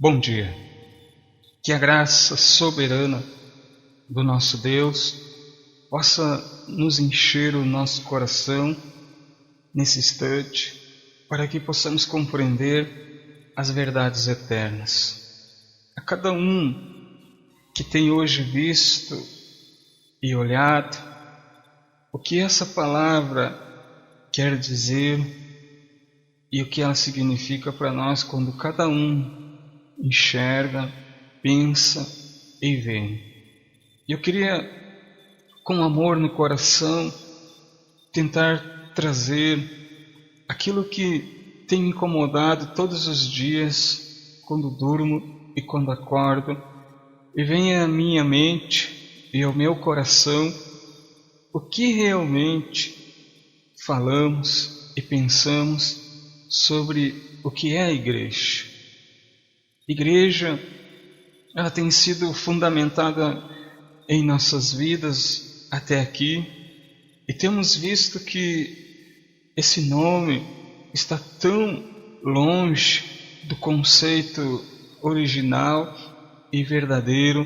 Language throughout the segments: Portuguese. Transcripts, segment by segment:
Bom dia. Que a graça soberana do nosso Deus possa nos encher o nosso coração nesse instante, para que possamos compreender as verdades eternas. A cada um que tem hoje visto e olhado o que essa palavra quer dizer e o que ela significa para nós quando cada um enxerga, pensa e vê. Eu queria, com amor no coração, tentar trazer aquilo que tem me incomodado todos os dias, quando durmo e quando acordo, e vem à minha mente e ao meu coração o que realmente falamos e pensamos sobre o que é a igreja. Igreja, ela tem sido fundamentada em nossas vidas até aqui, e temos visto que esse nome está tão longe do conceito original e verdadeiro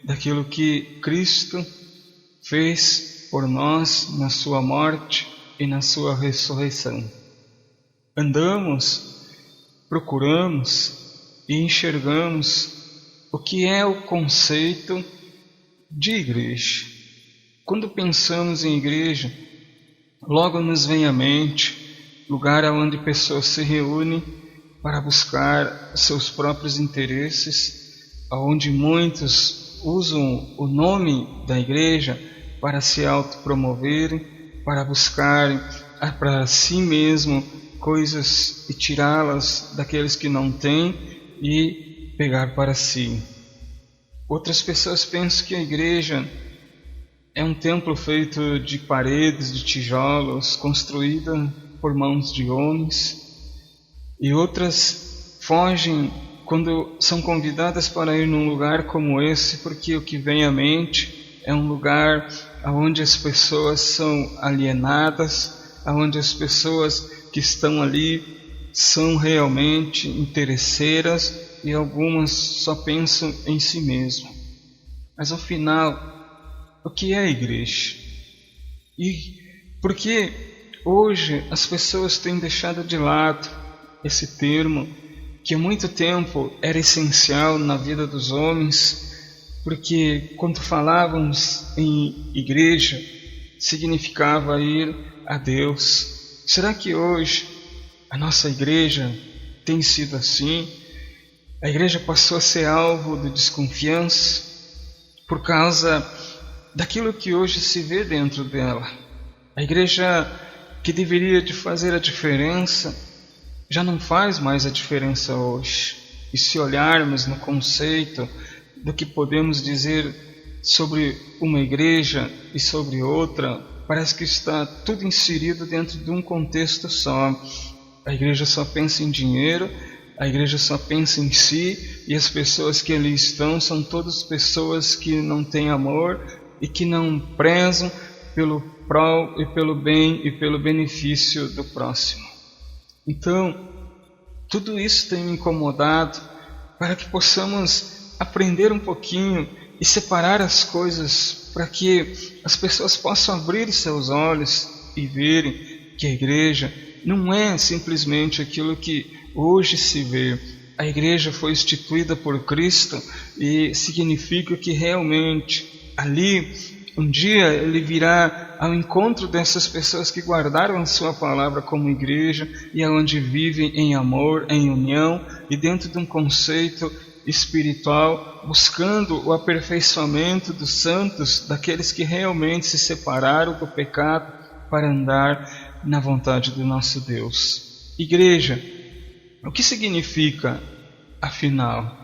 daquilo que Cristo fez por nós na sua morte e na sua ressurreição. Andamos, procuramos e enxergamos o que é o conceito de igreja. Quando pensamos em igreja, logo nos vem à mente lugar onde pessoas se reúnem para buscar seus próprios interesses, onde muitos usam o nome da igreja para se autopromoverem, para buscarem para si mesmo coisas e tirá-las daqueles que não têm e pegar para si. Outras pessoas pensam que a igreja é um templo feito de paredes, de tijolos, construída por mãos de homens, e outras fogem quando são convidadas para ir num lugar como esse, porque o que vem à mente é um lugar onde as pessoas são alienadas, onde as pessoas que estão ali são realmente interesseiras e algumas só pensam em si mesmo. Mas afinal, o que é a igreja? E por que hoje as pessoas têm deixado de lado esse termo que há muito tempo era essencial na vida dos homens, porque quando falávamos em igreja significava ir a Deus. Será que hoje a nossa igreja tem sido assim? A igreja passou a ser alvo de desconfiança por causa daquilo que hoje se vê dentro dela. A igreja que deveria de fazer a diferença já não faz mais a diferença hoje. E se olharmos no conceito do que podemos dizer sobre uma igreja e sobre outra, parece que está tudo inserido dentro de um contexto só. A igreja só pensa em dinheiro, a igreja só pensa em si, e as pessoas que ali estão são todas pessoas que não têm amor e que não prezam pelo prol e pelo bem e pelo benefício do próximo. Então, tudo isso tem me incomodado para que possamos aprender um pouquinho e separar as coisas para que as pessoas possam abrir seus olhos e verem que a igreja não é simplesmente aquilo que hoje se vê. A igreja foi instituída por Cristo e significa que realmente ali um dia Ele virá ao encontro dessas pessoas que guardaram a sua palavra como igreja e aonde vivem em amor, em união e dentro de um conceito espiritual, buscando o aperfeiçoamento dos santos, daqueles que realmente se separaram do pecado para andar na vontade do nosso Deus. Igreja, o que significa, afinal?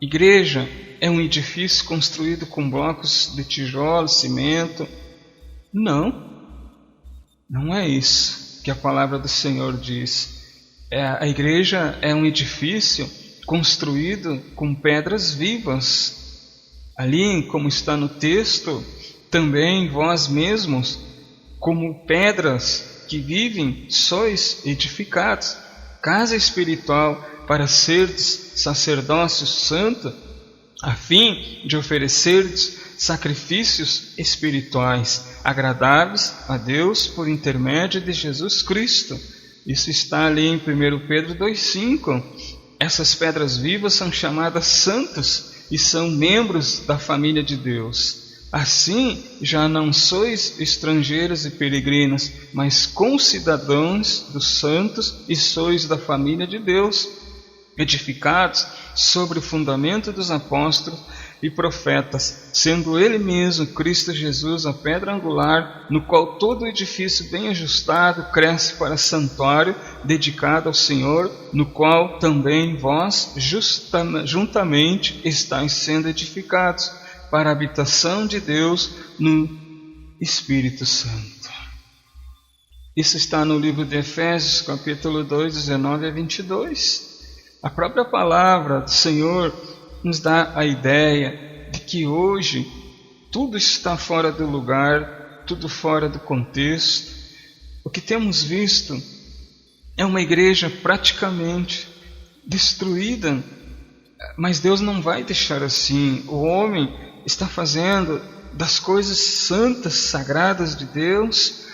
Igreja é um edifício construído com blocos de tijolo, cimento? Não, não é isso que a palavra do Senhor diz. A igreja é um edifício construído com pedras vivas. Ali, como está no texto, também vós mesmos, como pedras que vivem, sois edificados. Casa espiritual para serdes sacerdócio santo, a fim de oferecerdes sacrifícios espirituais, agradáveis a Deus por intermédio de Jesus Cristo. Isso está ali em 1 Pedro 2,5. Essas pedras vivas são chamadas santos e são membros da família de Deus. Assim, já não sois estrangeiros e peregrinos, mas concidadãos dos santos e sois da família de Deus, edificados sobre o fundamento dos apóstolos e profetas, sendo Ele mesmo, Cristo Jesus, a pedra angular, no qual todo o edifício bem ajustado cresce para santuário dedicado ao Senhor, no qual também vós juntamente estáis sendo edificados para a habitação de Deus no Espírito Santo. Isso está no livro de Efésios, capítulo 2, 19 a 22. A própria palavra do Senhor nos dá a ideia de que hoje tudo está fora do lugar, tudo fora do contexto. O que temos visto é uma igreja praticamente destruída, mas Deus não vai deixar assim. O homem está fazendo das coisas santas, sagradas de Deus,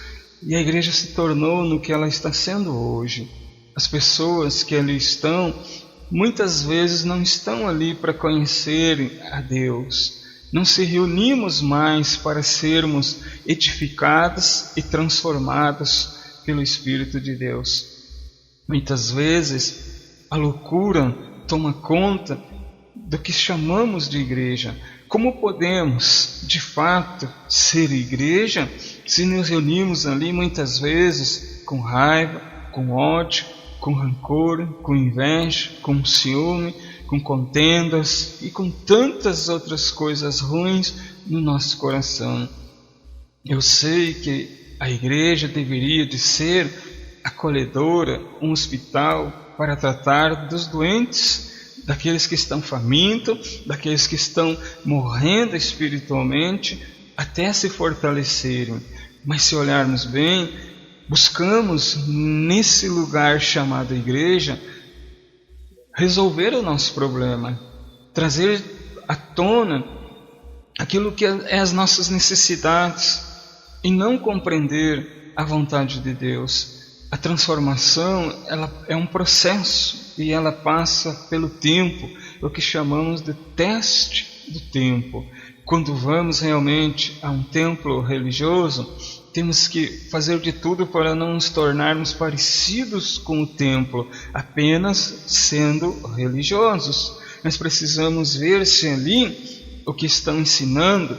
e a igreja se tornou no que ela está sendo hoje. As pessoas que ali estão, muitas vezes não estão ali para conhecerem a Deus. Não se reunimos mais para sermos edificados e transformados pelo Espírito de Deus. Muitas vezes a loucura toma conta do que chamamos de igreja. Como podemos, de fato, ser igreja se nos reunimos ali muitas vezes com raiva, com ódio, com rancor, com inveja, com ciúme, com contendas e com tantas outras coisas ruins no nosso coração? Eu sei que a igreja deveria de ser acolhedora, um hospital para tratar dos doentes, daqueles que estão famintos, daqueles que estão morrendo espiritualmente, até se fortalecerem. Mas se olharmos bem, buscamos nesse lugar chamado igreja resolver o nosso problema, trazer à tona aquilo que é as nossas necessidades e não compreender a vontade de Deus. A transformação, ela é um processo e ela passa pelo tempo, o que chamamos de teste do tempo. Quando vamos realmente a um templo religioso, temos que fazer de tudo para não nos tornarmos parecidos com o templo, apenas sendo religiosos. Nós precisamos ver se ali o que estão ensinando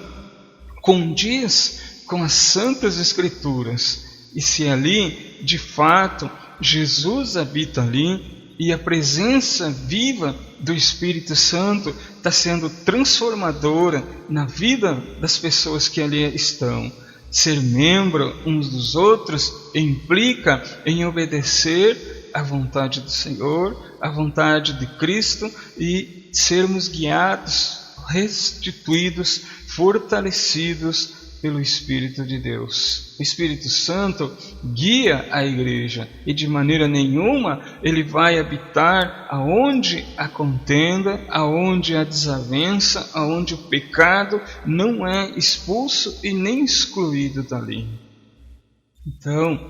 condiz com as Santas Escrituras, e se ali, de fato, Jesus habita ali e a presença viva do Espírito Santo está sendo transformadora na vida das pessoas que ali estão. Ser membro uns dos outros implica em obedecer à vontade do Senhor, à vontade de Cristo, e sermos guiados, restituídos, fortalecidos pelo Espírito de Deus. O Espírito Santo guia a igreja e de maneira nenhuma ele vai habitar aonde há contenda, aonde há desavença, aonde o pecado não é expulso e nem excluído dali. Então,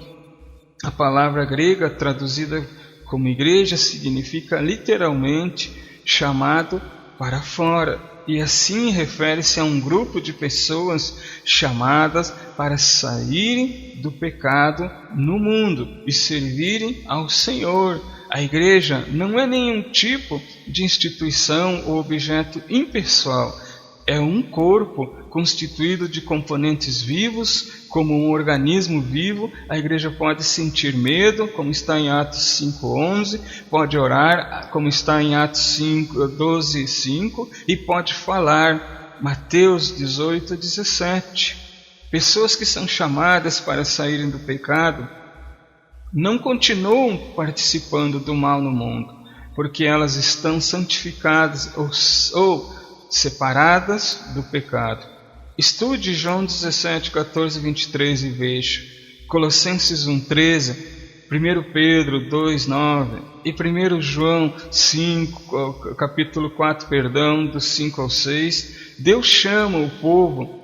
a palavra grega traduzida como igreja significa literalmente chamado para fora. E assim refere-se a um grupo de pessoas chamadas para saírem do pecado no mundo e servirem ao Senhor. A igreja não é nenhum tipo de instituição ou objeto impessoal. É um corpo constituído de componentes vivos. Como um organismo vivo, a igreja pode sentir medo, como está em Atos 5:11, pode orar, como está em Atos 12:5, e pode falar, Mateus 18:17. Pessoas que são chamadas para saírem do pecado não continuam participando do mal no mundo, porque elas estão santificadas ou separadas do pecado. Estude João 17, 14, 23 e veja. Colossenses 1,13. 1 Pedro 2:9 e 1 João 5, capítulo 4, do 5 ao 6, Deus chama o povo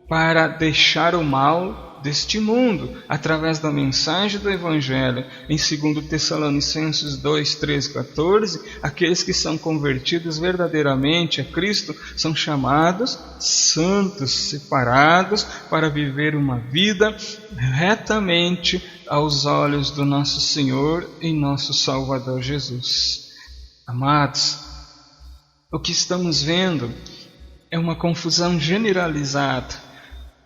para deixar o mal deste mundo, através da mensagem do Evangelho. Em 2 Tessalonicenses 2, 13, 14, aqueles que são convertidos verdadeiramente a Cristo são chamados santos, separados para viver uma vida retamente aos olhos do nosso Senhor e nosso Salvador Jesus. Amados, o que estamos vendo é uma confusão generalizada,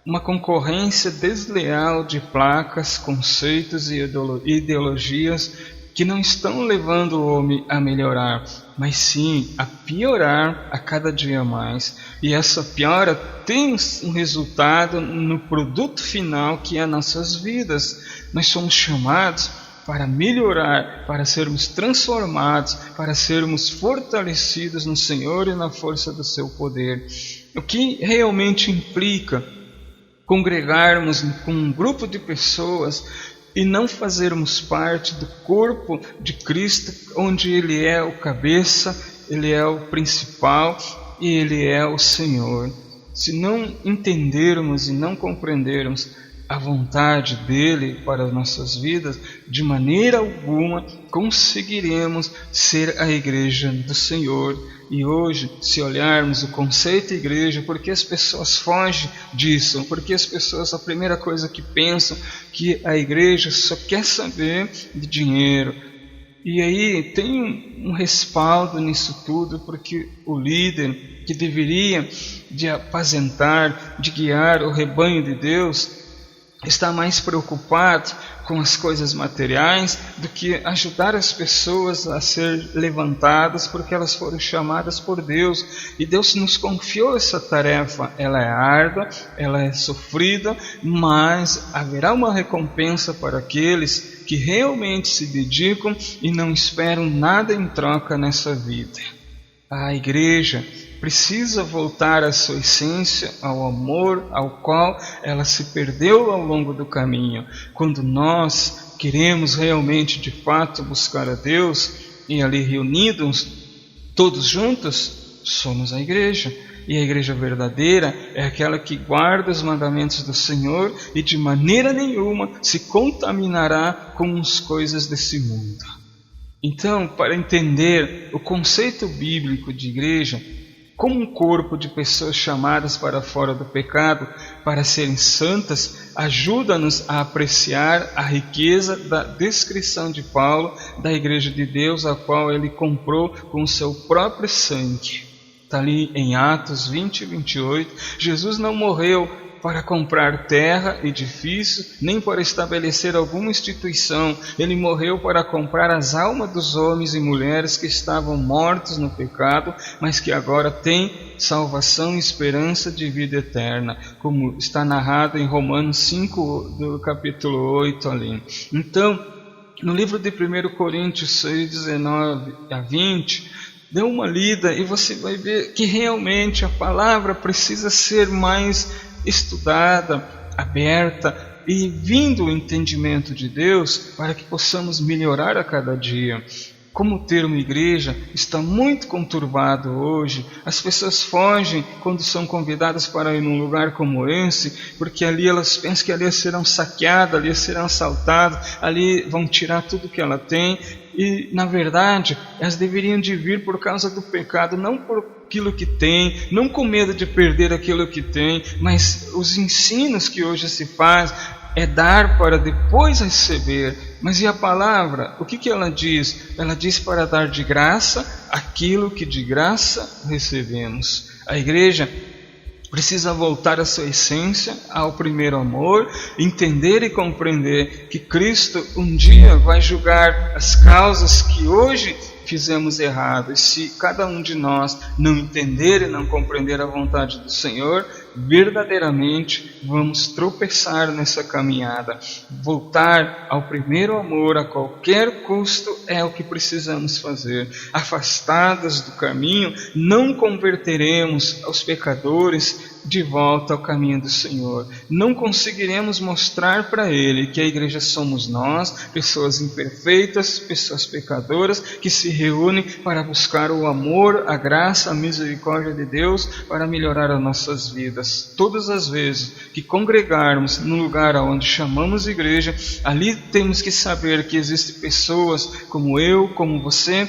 uma concorrência desleal de placas, conceitos e ideologias que não estão levando o homem a melhorar, mas sim a piorar a cada dia mais. E essa piora tem um resultado no produto final, que é nossas vidas. Nós somos chamados para melhorar, para sermos transformados, para sermos fortalecidos no Senhor e na força do seu poder. O que realmente implica congregarmos com um grupo de pessoas e não fazermos parte do corpo de Cristo, onde Ele é o cabeça, Ele é o principal e Ele é o Senhor. Se não entendermos e não compreendermos a vontade dEle para as nossas vidas, de maneira alguma conseguiremos ser a igreja do Senhor. E hoje, se olharmos o conceito igreja, por que as pessoas fogem disso? Porque as pessoas, a primeira coisa que pensam, que a igreja só quer saber de dinheiro. E aí tem um respaldo nisso tudo, porque o líder que deveria de apacentar, de guiar o rebanho de Deus, está mais preocupado com as coisas materiais do que ajudar as pessoas a ser levantadas, porque elas foram chamadas por Deus. E Deus nos confiou essa tarefa. Ela é árdua, ela é sofrida, mas haverá uma recompensa para aqueles que realmente se dedicam e não esperam nada em troca nessa vida. A igreja precisa voltar à sua essência, ao amor ao qual ela se perdeu ao longo do caminho. Quando nós queremos realmente, de fato, buscar a Deus, e ali reunidos, todos juntos, somos a igreja. E a igreja verdadeira é aquela que guarda os mandamentos do Senhor e de maneira nenhuma se contaminará com as coisas desse mundo. Então, para entender o conceito bíblico de igreja, como um corpo de pessoas chamadas para fora do pecado, para serem santas, ajuda-nos a apreciar a riqueza da descrição de Paulo da igreja de Deus, a qual ele comprou com o seu próprio sangue. Está ali em Atos 20 e 28. Jesus não morreu para comprar terra, edifício, nem para estabelecer alguma instituição. Ele morreu para comprar as almas dos homens e mulheres que estavam mortos no pecado, mas que agora têm salvação e esperança de vida eterna, como está narrado em Romanos 5, do capítulo 8 ali. Então, no livro de 1 Coríntios 6, 19 a 20, dê uma lida e você vai ver que realmente a palavra precisa ser mais estudada, aberta e vindo o entendimento de Deus para que possamos melhorar a cada dia. Como o termo igreja está muito conturbado hoje, as pessoas fogem quando são convidadas para ir num lugar como esse, porque ali elas pensam que ali serão saqueadas, ali serão assaltadas, ali vão tirar tudo que ela tem. E na verdade elas deveriam de vir por causa do pecado, não por aquilo que tem, não com medo de perder aquilo que tem, mas os ensinos que hoje se faz é dar para depois receber. Mas e a palavra? O que ela diz? Ela diz para dar de graça aquilo que de graça recebemos. A igreja precisa voltar à sua essência, ao primeiro amor, entender e compreender que Cristo um dia vai julgar as causas que hoje fizemos errado. E se cada um de nós não entender e não compreender a vontade do Senhor, verdadeiramente vamos tropeçar nessa caminhada. Voltar ao primeiro amor a qualquer custo é o que precisamos fazer. Afastados do caminho, não converteremos aos pecadores de volta ao caminho do Senhor. Não conseguiremos mostrar para Ele que a igreja somos nós, pessoas imperfeitas, pessoas pecadoras, que se reúnem para buscar o amor, a graça, a misericórdia de Deus, para melhorar as nossas vidas. Todas as vezes que congregarmos no lugar onde chamamos igreja, ali temos que saber que existem pessoas como eu, como você,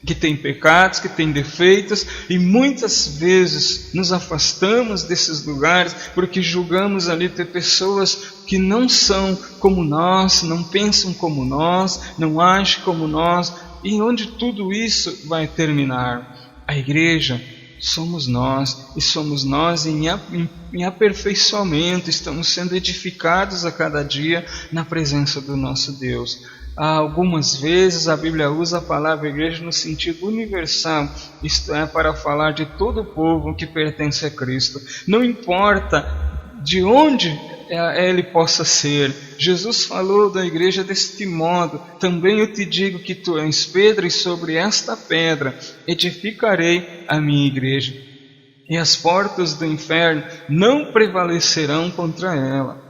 que tem pecados, que tem defeitos, e muitas vezes nos afastamos desses lugares porque julgamos ali ter pessoas que não são como nós, não pensam como nós, não agem como nós, e onde tudo isso vai terminar? A igreja somos nós, e somos nós em aperfeiçoamento, estamos sendo edificados a cada dia na presença do nosso Deus. Algumas vezes a Bíblia usa a palavra igreja no sentido universal, isto é, para falar de todo o povo que pertence a Cristo. Não importa de onde ele possa ser. Jesus falou da igreja deste modo: também eu te digo que tu és Pedro, e sobre esta pedra edificarei a minha igreja, e as portas do inferno não prevalecerão contra ela.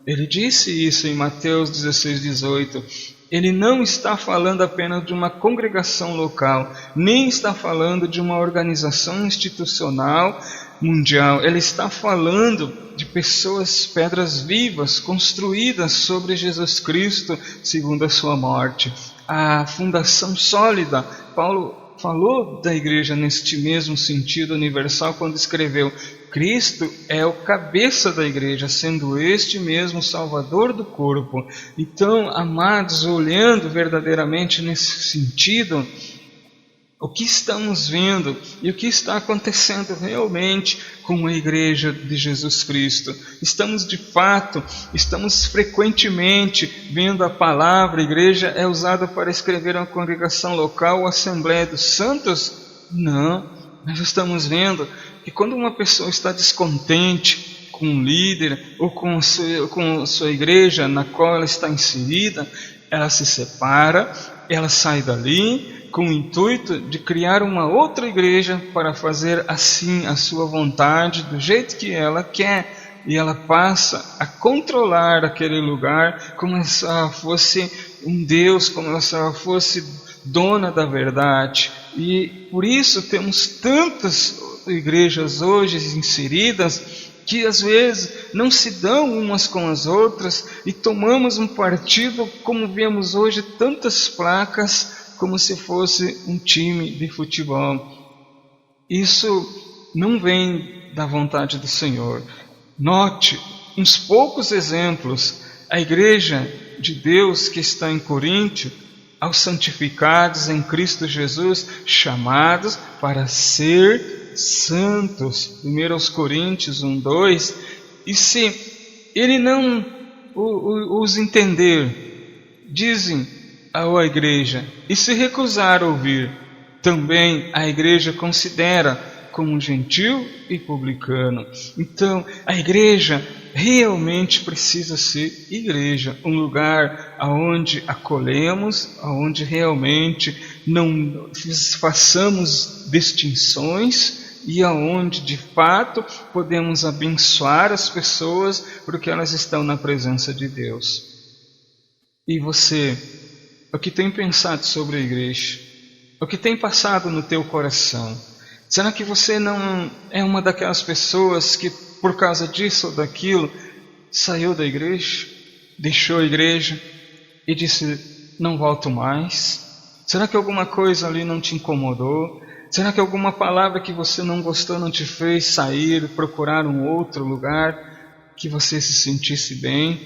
Ele disse isso em Mateus 16:18. Ele não está falando apenas de uma congregação local, nem está falando de uma organização institucional mundial. Ele está falando de pessoas, pedras vivas, construídas sobre Jesus Cristo, segundo a sua morte. A fundação sólida. Paulo falou da igreja neste mesmo sentido universal quando escreveu: Cristo é o cabeça da igreja, sendo este mesmo o salvador do corpo. Então, amados, olhando verdadeiramente nesse sentido, o que estamos vendo e o que está acontecendo realmente com a igreja de Jesus Cristo? Estamos frequentemente vendo a palavra igreja é usada para escrever uma congregação local ou Assembleia dos Santos? Não, nós estamos vendo que quando uma pessoa está descontente com um líder ou com a sua igreja na qual ela está inserida, ela se separa, ela sai dali com o intuito de criar uma outra igreja para fazer assim a sua vontade, do jeito que ela quer, e ela passa a controlar aquele lugar como se ela fosse um Deus, como se ela fosse dona da verdade. E por isso temos tantas igrejas hoje inseridas que às vezes não se dão umas com as outras, e tomamos um partido, como vemos hoje tantas placas, como se fosse um time de futebol. Isso não vem da vontade do Senhor. Note uns poucos exemplos. A igreja de Deus que está em Coríntio, aos santificados em Cristo Jesus, chamados para ser santos. 1 Coríntios 1:2. E se ele não os entender, dizem à igreja, e se recusar a ouvir, também a igreja considera como gentil e publicano. Então, a igreja realmente precisa ser igreja, um lugar onde acolhemos, onde realmente não façamos distinções, e aonde de fato podemos abençoar as pessoas porque elas estão na presença de Deus. E você, o que tem pensado sobre a igreja? O que tem passado no teu coração? Será que você não é uma daquelas pessoas que por causa disso ou daquilo saiu da igreja, deixou a igreja e disse: não volto mais? Será que alguma coisa ali não te incomodou? Será que alguma palavra que você não gostou não te fez sair, procurar um outro lugar que você se sentisse bem?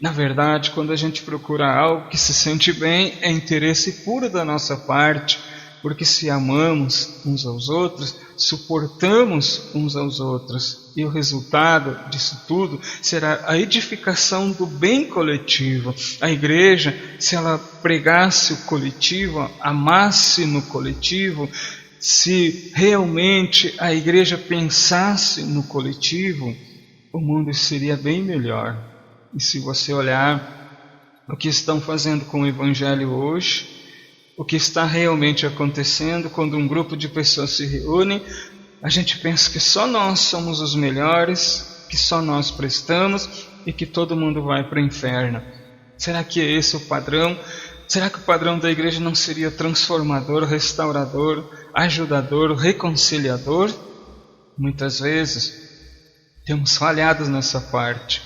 Na verdade, quando a gente procura algo que se sente bem, é interesse puro da nossa parte, porque se amamos uns aos outros, suportamos uns aos outros, e o resultado disso tudo será a edificação do bem coletivo. A igreja, se ela pregasse o coletivo, amasse no coletivo, se realmente a igreja pensasse no coletivo, o mundo seria bem melhor. E se você olhar o que estão fazendo com o Evangelho hoje, o que está realmente acontecendo quando um grupo de pessoas se reúne, a gente pensa que só nós somos os melhores, que só nós prestamos e que todo mundo vai para o inferno. Será que é esse o padrão? Será que o padrão da igreja não seria transformador, restaurador, ajudador, reconciliador? Muitas vezes temos falhado nessa parte.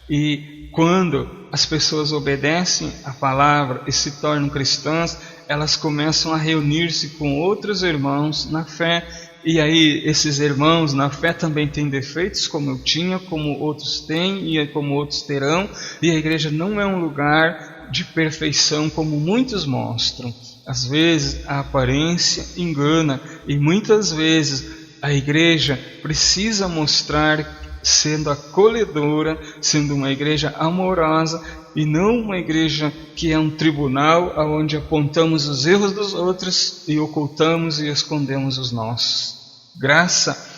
E quando as pessoas obedecem a palavra e se tornam cristãs, elas começam a reunir-se com outros irmãos na fé. E aí esses irmãos na fé também têm defeitos, como eu tinha, como outros têm e como outros terão. E a igreja não é um lugar de perfeição como muitos mostram. Às vezes a aparência engana e muitas vezes a igreja precisa mostrar sendo acolhedora, sendo uma igreja amorosa e não uma igreja que é um tribunal onde apontamos os erros dos outros e ocultamos e escondemos os nossos. Graça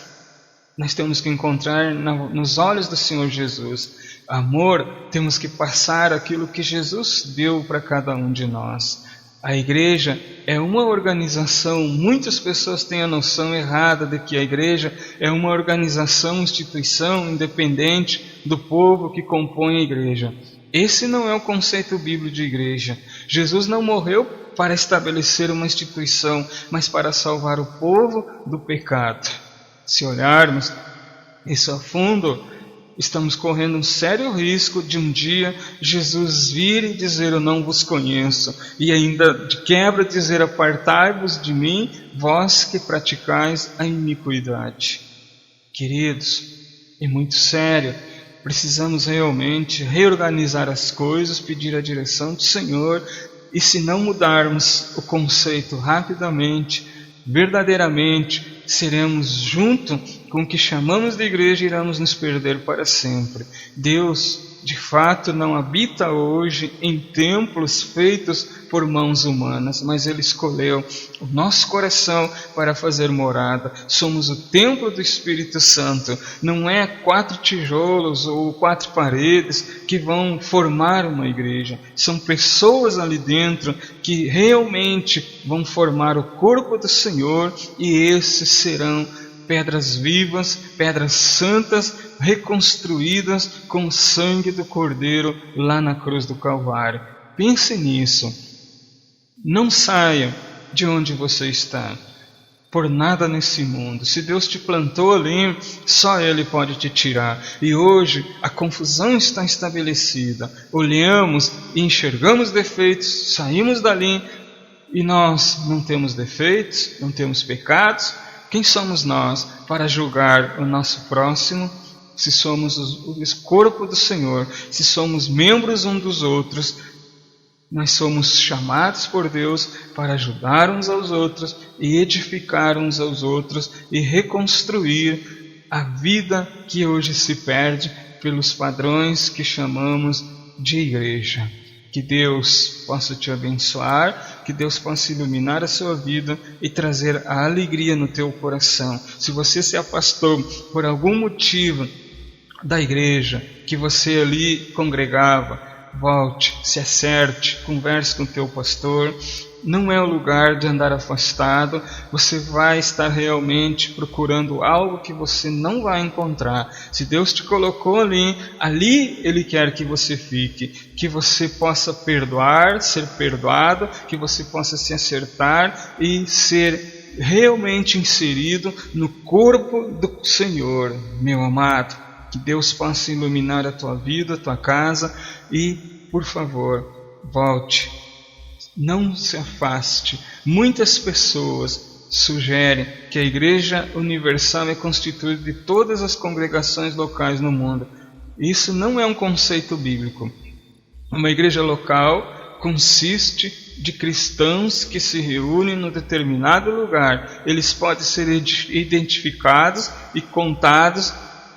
nós temos que encontrar nos olhos do Senhor Jesus. Amor, temos que passar aquilo que Jesus deu para cada um de nós. A igreja é uma organização, muitas pessoas têm a noção errada de que a igreja é uma organização, instituição independente do povo que compõe a igreja. Esse não é o conceito bíblico de igreja. Jesus não morreu para estabelecer uma instituição, mas para salvar o povo do pecado. Se olharmos isso a fundo, estamos correndo um sério risco de um dia Jesus vir e dizer: eu não vos conheço, e ainda de quebra dizer: apartai-vos de mim, vós que praticais a iniquidade. Queridos, é muito sério. Precisamos realmente reorganizar as coisas, pedir a direção do Senhor, e se não mudarmos o conceito rapidamente, verdadeiramente, seremos junto com o que chamamos de igreja e iremos nos perder para sempre. Deus, de fato, não habita hoje em templos feitos por mãos humanas, mas Ele escolheu o nosso coração para fazer morada. Somos o templo do Espírito Santo. Não é 4 tijolos ou 4 paredes que vão formar uma igreja. São pessoas ali dentro que realmente vão formar o corpo do Senhor, e esses serão pedras vivas, pedras santas, reconstruídas com o sangue do Cordeiro lá na cruz do Calvário. Pense nisso. Não saia de onde você está por nada nesse mundo. Se Deus te plantou ali, só Ele pode te tirar. E hoje a confusão está estabelecida. Olhamos e enxergamos defeitos, saímos dali e nós não temos defeitos, não temos pecados. Quem somos nós para julgar o nosso próximo? Se somos o corpo do Senhor, se somos membros uns dos outros, nós somos chamados por Deus para ajudar uns aos outros e edificar uns aos outros e reconstruir a vida que hoje se perde pelos padrões que chamamos de igreja. Que Deus possa te abençoar, que Deus possa iluminar a sua vida e trazer a alegria no teu coração. Se você se afastou por algum motivo da igreja que você ali congregava, volte, se acerte, converse com o teu pastor. Não é o lugar de andar afastado. Você vai estar realmente procurando algo que você não vai encontrar. Se Deus te colocou ali Ele quer que você fique, que você possa perdoar, ser perdoado, que você possa se acertar e ser realmente inserido no corpo do Senhor, meu amado. Que Deus possa iluminar a tua vida, a tua casa e, por favor, volte. Não se afaste. Muitas pessoas sugerem que a Igreja Universal é constituída de todas as congregações locais no mundo. Isso não é um conceito bíblico. Uma igreja local consiste de cristãos que se reúnem num determinado lugar. Eles podem ser identificados e contados.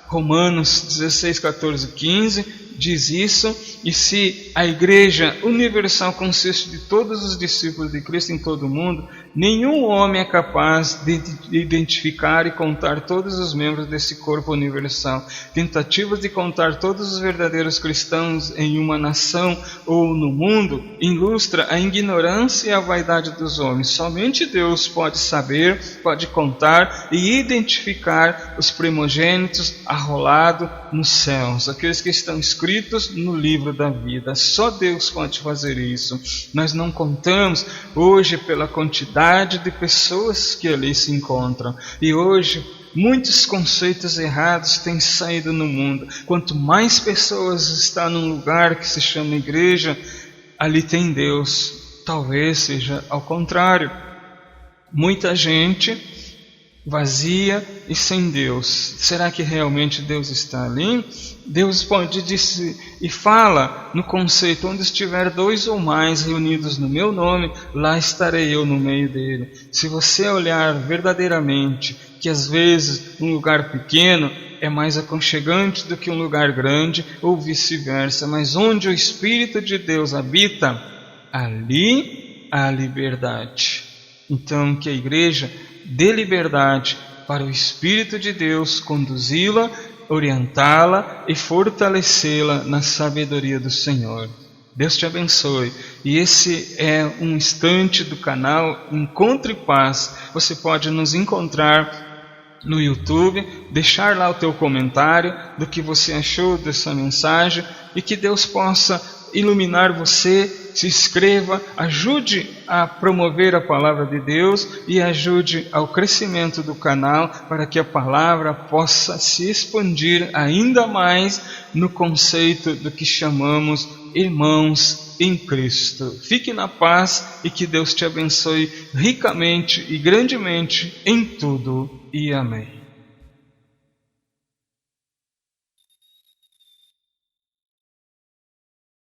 Romanos 16, 14, 15 diz isso. E se a Igreja Universal consiste de todos os discípulos de Cristo em todo o mundo, nenhum homem é capaz de identificar e contar todos os membros desse corpo universal. Tentativas de contar todos os verdadeiros cristãos em uma nação ou no mundo ilustra a ignorância e a vaidade dos homens. Somente Deus pode saber, pode contar e identificar os primogênitos arrolados nos céus, aqueles que estão escritos no livro da vida. Só Deus pode fazer isso. Nós não contamos hoje pela quantidade de pessoas que ali se encontram. E hoje muitos conceitos errados têm saído no mundo. Quanto mais pessoas estão num lugar que se chama igreja, ali tem Deus. Talvez seja ao contrário. Muita gente vazia e sem Deus. Será que realmente Deus está ali? Deus pode dizer e fala no conceito: onde estiver 2 ou mais reunidos no meu nome, lá estarei eu no meio dele. Se você olhar verdadeiramente que às vezes um lugar pequeno é mais aconchegante do que um lugar grande, ou vice-versa, mas onde o Espírito de Deus habita, ali há liberdade. Então que a igreja dê liberdade para o Espírito de Deus conduzi-la, orientá-la e fortalecê-la na sabedoria do Senhor. Deus te abençoe. E esse é um instante do canal Encontre Paz. Você pode nos encontrar no YouTube, deixar lá o teu comentário do que você achou dessa mensagem e que Deus possa iluminar você. Se inscreva, ajude a promover a palavra de Deus e ajude ao crescimento do canal para que a palavra possa se expandir ainda mais no conceito do que chamamos irmãos em Cristo. Fique na paz e que Deus te abençoe ricamente e grandemente em tudo. E amém.